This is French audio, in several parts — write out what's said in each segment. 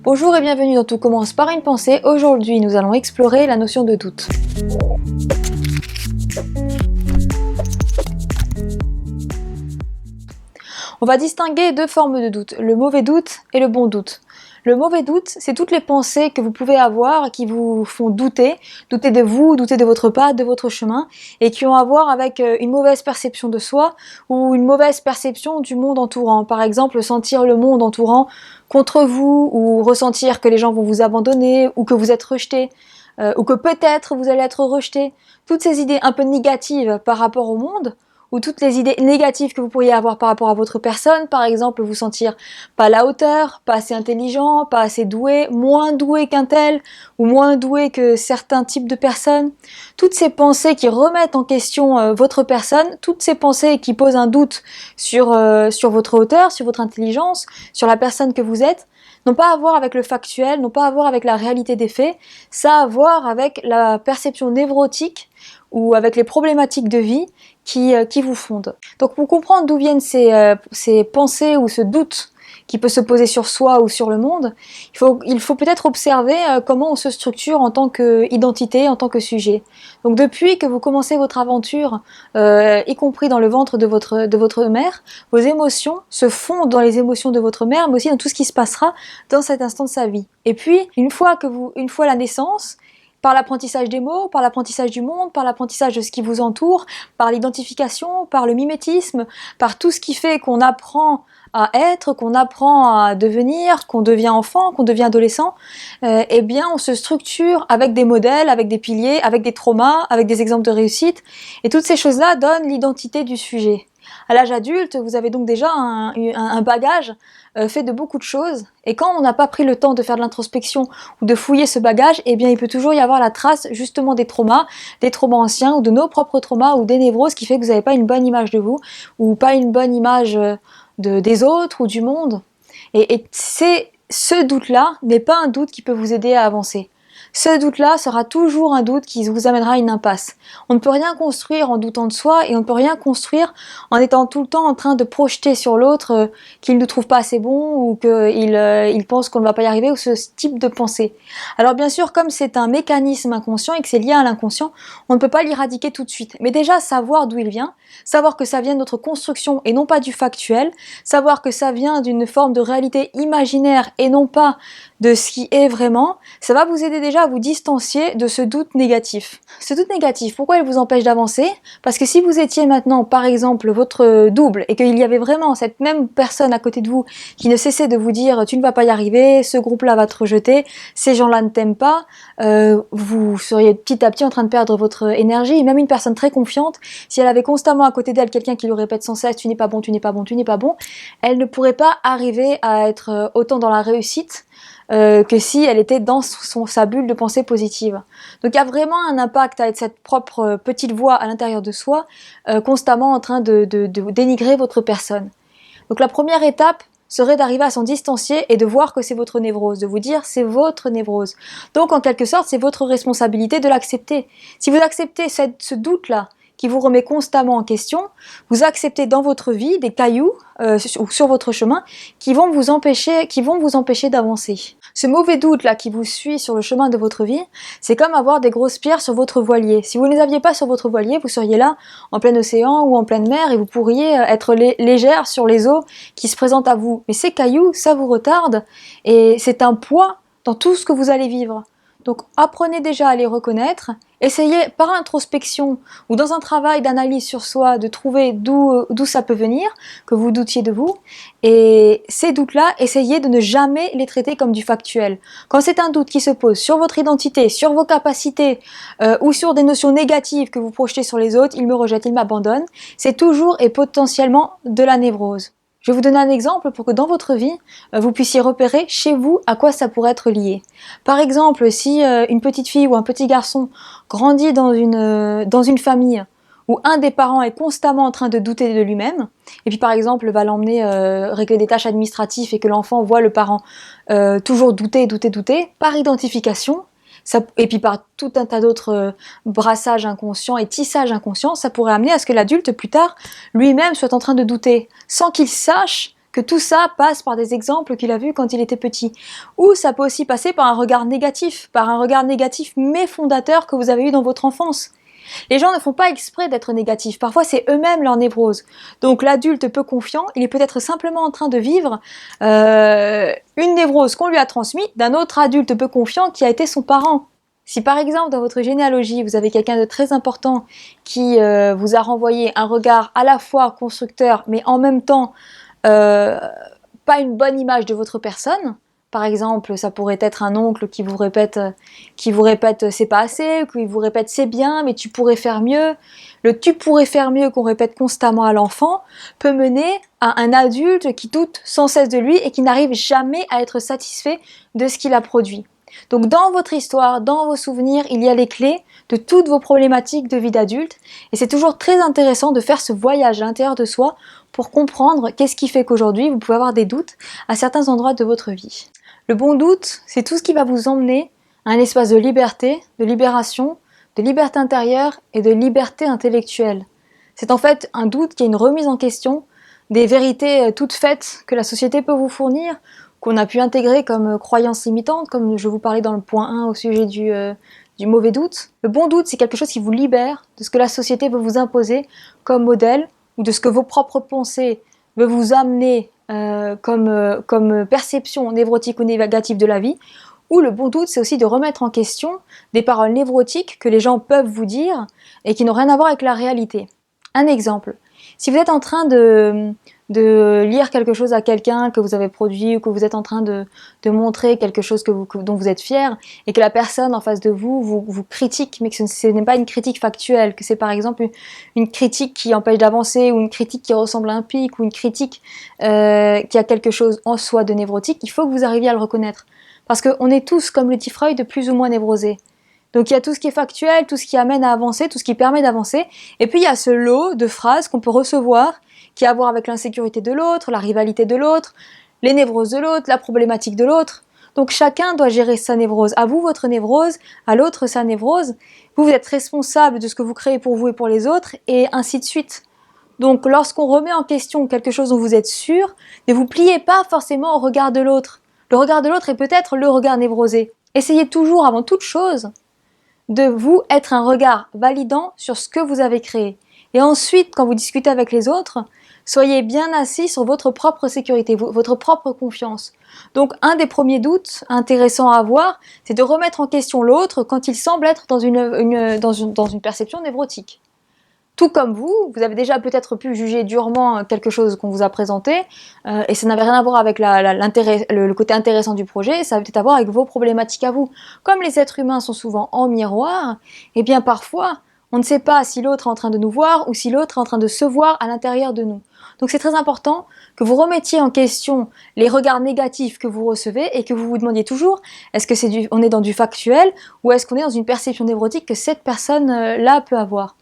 Bonjour et bienvenue dans Tout commence par une pensée. Aujourd'hui, nous allons explorer la notion de doute. On va distinguer deux formes de doute, le mauvais doute et le bon doute. Le mauvais doute, c'est toutes les pensées que vous pouvez avoir qui vous font douter de vous, douter de votre pas, de votre chemin, et qui ont à voir avec une mauvaise perception de soi ou une mauvaise perception du monde entourant. Par exemple, sentir le monde entourant contre vous, ou ressentir que les gens vont vous abandonner, ou que vous êtes rejeté, ou que peut-être vous allez être rejeté. Toutes ces idées un peu négatives par rapport au monde, ou toutes les idées négatives que vous pourriez avoir par rapport à votre personne, par exemple vous sentir pas à la hauteur, pas assez intelligent, pas assez doué, moins doué qu'un tel, ou moins doué que certains types de personnes. Toutes ces pensées qui remettent en question votre personne, toutes ces pensées qui posent un doute sur votre hauteur, sur votre intelligence, sur la personne que vous êtes, n'ont pas à voir avec le factuel, n'ont pas à voir avec la réalité des faits, ça a à voir avec la perception névrotique ou avec les problématiques de vie qui vous fondent. Donc pour comprendre d'où viennent ces pensées ou ce doute qui peut se poser sur soi ou sur le monde, il faut peut-être observer comment on se structure en tant qu'identité, en tant que sujet. Donc depuis que vous commencez votre aventure, y compris dans le ventre de votre mère, vos émotions se fondent dans les émotions de votre mère, mais aussi dans tout ce qui se passera dans cet instant de sa vie. Et puis, une fois la naissance, par l'apprentissage des mots, par l'apprentissage du monde, par l'apprentissage de ce qui vous entoure, par l'identification, par le mimétisme, par tout ce qui fait qu'on apprend à être, qu'on apprend à devenir, qu'on devient enfant, qu'on devient adolescent, eh bien on se structure avec des modèles, avec des piliers, avec des traumas, avec des exemples de réussite, et toutes ces choses-là donnent l'identité du sujet. À l'âge adulte, vous avez donc déjà un bagage fait de beaucoup de choses, et quand on n'a pas pris le temps de faire de l'introspection ou de fouiller ce bagage, eh bien il peut toujours y avoir la trace justement des traumas anciens, ou de nos propres traumas, ou des névroses qui fait que vous n'avez pas une bonne image de vous, ou pas une bonne image des autres ou du monde. Et ce doute-là n'est pas un doute qui peut vous aider à avancer. Ce doute-là sera toujours un doute qui vous amènera à une impasse. On ne peut rien construire en doutant de soi, et on ne peut rien construire en étant tout le temps en train de projeter sur l'autre qu'il ne trouve pas assez bon, ou qu'il pense qu'on ne va pas y arriver, ou ce type de pensée. Alors bien sûr, comme c'est un mécanisme inconscient et que c'est lié à l'inconscient, on ne peut pas l'éradiquer tout de suite. Mais déjà, savoir d'où il vient, savoir que ça vient de notre construction et non pas du factuel, savoir que ça vient d'une forme de réalité imaginaire et non pas de ce qui est vraiment, ça va vous aider déjà à vous distancier de ce doute négatif. Ce doute négatif, pourquoi il vous empêche d'avancer? Parce que si vous étiez maintenant, par exemple, votre double, et qu'il y avait vraiment cette même personne à côté de vous qui ne cessait de vous dire « tu ne vas pas y arriver, ce groupe-là va te rejeter, ces gens-là ne t'aiment pas », vous seriez petit à petit en train de perdre votre énergie. Et même une personne très confiante, si elle avait constamment à côté d'elle quelqu'un qui lui répète sans cesse « tu n'es pas bon, tu n'es pas bon, tu n'es pas bon », elle ne pourrait pas arriver à être autant dans la réussite que si elle était dans sa bulle de pensée positive. Donc il y a vraiment un impact avec cette propre petite voix à l'intérieur de soi, constamment en train de dénigrer votre personne. Donc la première étape serait d'arriver à s'en distancier et de voir que c'est votre névrose, de vous dire c'est votre névrose. Donc en quelque sorte, c'est votre responsabilité de l'accepter. Si vous acceptez ce doute-là, qui vous remet constamment en question, vous acceptez dans votre vie des cailloux sur votre chemin qui vont vous empêcher d'avancer. Ce mauvais doute-là qui vous suit sur le chemin de votre vie, c'est comme avoir des grosses pierres sur votre voilier. Si vous ne les aviez pas sur votre voilier, vous seriez là en plein océan ou en pleine mer, et vous pourriez être légère sur les eaux qui se présentent à vous. Mais ces cailloux, ça vous retarde, et c'est un poids dans tout ce que vous allez vivre. Donc apprenez déjà à les reconnaître, essayez par introspection ou dans un travail d'analyse sur soi de trouver d'où ça peut venir, que vous doutiez de vous, et ces doutes-là, essayez de ne jamais les traiter comme du factuel. Quand c'est un doute qui se pose sur votre identité, sur vos capacités, ou sur des notions négatives que vous projetez sur les autres, ils me rejettent, ils m'abandonnent, c'est toujours et potentiellement de la névrose. Je vais vous donner un exemple pour que dans votre vie, vous puissiez repérer chez vous à quoi ça pourrait être lié. Par exemple, si une petite fille ou un petit garçon grandit dans une famille où un des parents est constamment en train de douter de lui-même, et puis par exemple va l'emmener régler des tâches administratives, et que l'enfant voit le parent toujours douter, par identification, et puis par tout un tas d'autres brassages inconscients et tissages inconscients, ça pourrait amener à ce que l'adulte plus tard lui-même soit en train de douter, sans qu'il sache que tout ça passe par des exemples qu'il a vus quand il était petit. Ou ça peut aussi passer par un regard négatif mais fondateur que vous avez eu dans votre enfance. Les gens ne font pas exprès d'être négatifs, parfois c'est eux-mêmes leur névrose. Donc l'adulte peu confiant, il est peut-être simplement en train de vivre une névrose qu'on lui a transmise d'un autre adulte peu confiant qui a été son parent. Si par exemple dans votre généalogie vous avez quelqu'un de très important qui vous a renvoyé un regard à la fois constructeur mais en même temps pas une bonne image de votre personne, par exemple, ça pourrait être un oncle qui vous répète c'est pas assez, qui vous répète c'est bien, mais tu pourrais faire mieux. Le tu pourrais faire mieux qu'on répète constamment à l'enfant peut mener à un adulte qui doute sans cesse de lui et qui n'arrive jamais à être satisfait de ce qu'il a produit. Donc dans votre histoire, dans vos souvenirs, il y a les clés de toutes vos problématiques de vie d'adulte et c'est toujours très intéressant de faire ce voyage à l'intérieur de soi pour comprendre qu'est-ce qui fait qu'aujourd'hui vous pouvez avoir des doutes à certains endroits de votre vie. Le bon doute, c'est tout ce qui va vous emmener à un espace de liberté, de libération, de liberté intérieure et de liberté intellectuelle. C'est en fait un doute qui est une remise en question des vérités toutes faites que la société peut vous fournir, qu'on a pu intégrer comme croyances limitantes, comme je vous parlais dans le point 1 au sujet du mauvais doute. Le bon doute, c'est quelque chose qui vous libère de ce que la société veut vous imposer comme modèle ou de ce que vos propres pensées veulent vous amener comme perception névrotique ou négative de la vie, ou le bon doute, c'est aussi de remettre en question des paroles névrotiques que les gens peuvent vous dire et qui n'ont rien à voir avec la réalité. Un exemple, si vous êtes en train de lire quelque chose à quelqu'un que vous avez produit ou que vous êtes en train de montrer quelque chose dont vous êtes fier et que la personne en face de vous critique, mais que ce n'est pas une critique factuelle, que c'est par exemple une critique qui empêche d'avancer ou une critique qui ressemble à un pic ou une critique qui a quelque chose en soi de névrotique, il faut que vous arriviez à le reconnaître. Parce qu'on est tous, comme le dit Freud, plus ou moins névrosés. Donc il y a tout ce qui est factuel, tout ce qui amène à avancer, tout ce qui permet d'avancer, et puis il y a ce lot de phrases qu'on peut recevoir qui a à voir avec l'insécurité de l'autre, la rivalité de l'autre, les névroses de l'autre, la problématique de l'autre. Donc chacun doit gérer sa névrose. À vous, votre névrose, à l'autre, sa névrose. Vous êtes responsable de ce que vous créez pour vous et pour les autres, et ainsi de suite. Donc lorsqu'on remet en question quelque chose dont vous êtes sûr, ne vous pliez pas forcément au regard de l'autre. Le regard de l'autre est peut-être le regard névrosé. Essayez toujours, avant toute chose, de vous être un regard validant sur ce que vous avez créé. Et ensuite, quand vous discutez avec les autres, soyez bien assis sur votre propre sécurité, votre propre confiance. Donc, un des premiers doutes intéressants à avoir, c'est de remettre en question l'autre quand il semble être dans une perception névrotique. Tout comme vous avez déjà peut-être pu juger durement quelque chose qu'on vous a présenté, et ça n'avait rien à voir avec le côté intéressant du projet, ça avait peut-être à voir avec vos problématiques à vous. Comme les êtres humains sont souvent en miroir, et bien parfois, on ne sait pas si l'autre est en train de nous voir ou si l'autre est en train de se voir à l'intérieur de nous. Donc c'est très important que vous remettiez en question les regards négatifs que vous recevez et que vous vous demandiez toujours, est-ce que on est dans du factuel ou est-ce qu'on est dans une perception névrotique que cette personne-là peut avoir.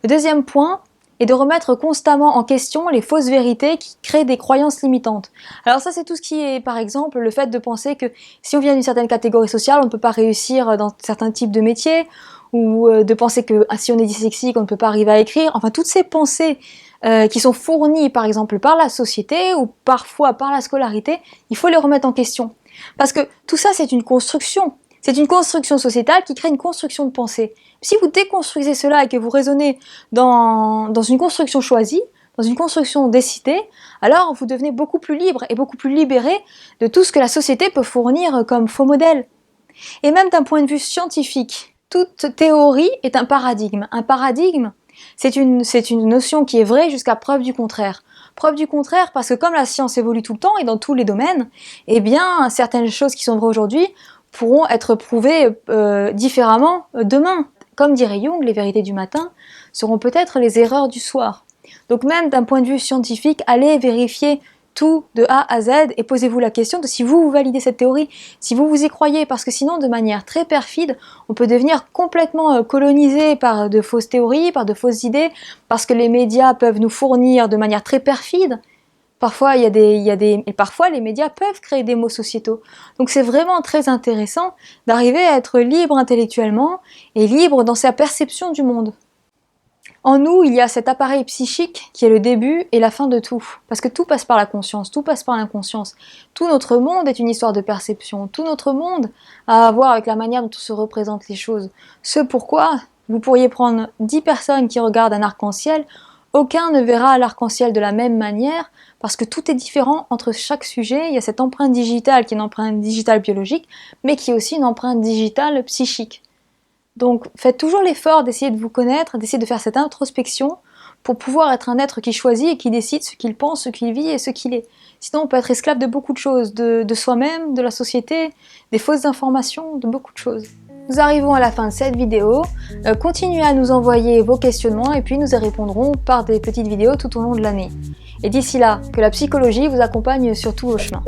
Le deuxième point est de remettre constamment en question les fausses vérités qui créent des croyances limitantes. Alors ça, c'est tout ce qui est, par exemple, le fait de penser que si on vient d'une certaine catégorie sociale, on ne peut pas réussir dans certains types de métiers, ou de penser que si on est dyslexique, on ne peut pas arriver à écrire. Enfin, toutes ces pensées qui sont fournies, par exemple, par la société ou parfois par la scolarité, il faut les remettre en question. Parce que tout ça, c'est une construction. C'est une construction sociétale qui crée une construction de pensée. Si vous déconstruisez cela et que vous raisonnez dans une construction choisie, dans une construction décidée, alors vous devenez beaucoup plus libre et beaucoup plus libéré de tout ce que la société peut fournir comme faux modèle. Et même d'un point de vue scientifique, toute théorie est un paradigme. Un paradigme, c'est une notion qui est vraie jusqu'à preuve du contraire. Preuve du contraire parce que comme la science évolue tout le temps et dans tous les domaines, eh bien certaines choses qui sont vraies aujourd'hui pourront être prouvées différemment demain. Comme dirait Jung, les vérités du matin seront peut-être les erreurs du soir. Donc même d'un point de vue scientifique, allez vérifier tout de A à Z et posez-vous la question de si vous validez cette théorie, si vous y croyez, parce que sinon de manière très perfide, on peut devenir complètement colonisé par de fausses théories, par de fausses idées, parce que les médias peuvent nous fournir de manière très perfide. Parfois, et parfois les médias peuvent créer des mots sociétaux. Donc c'est vraiment très intéressant d'arriver à être libre intellectuellement et libre dans sa perception du monde. En nous, il y a cet appareil psychique qui est le début et la fin de tout. Parce que tout passe par la conscience, tout passe par l'inconscience. Tout notre monde est une histoire de perception. Tout notre monde a à voir avec la manière dont on se représente les choses. Ce pourquoi vous pourriez prendre 10 personnes qui regardent un arc-en-ciel, aucun ne verra l'arc-en-ciel de la même manière, parce que tout est différent entre chaque sujet. Il y a cette empreinte digitale qui est une empreinte digitale biologique, mais qui est aussi une empreinte digitale psychique. Donc faites toujours l'effort d'essayer de vous connaître, d'essayer de faire cette introspection pour pouvoir être un être qui choisit et qui décide ce qu'il pense, ce qu'il vit et ce qu'il est. Sinon on peut être esclave de beaucoup de choses, de soi-même, de la société, des fausses informations, de beaucoup de choses. Nous arrivons à la fin de cette vidéo. Continuez à nous envoyer vos questionnements et puis nous y répondrons par des petites vidéos tout au long de l'année. Et d'ici là, que la psychologie vous accompagne sur tous vos chemins.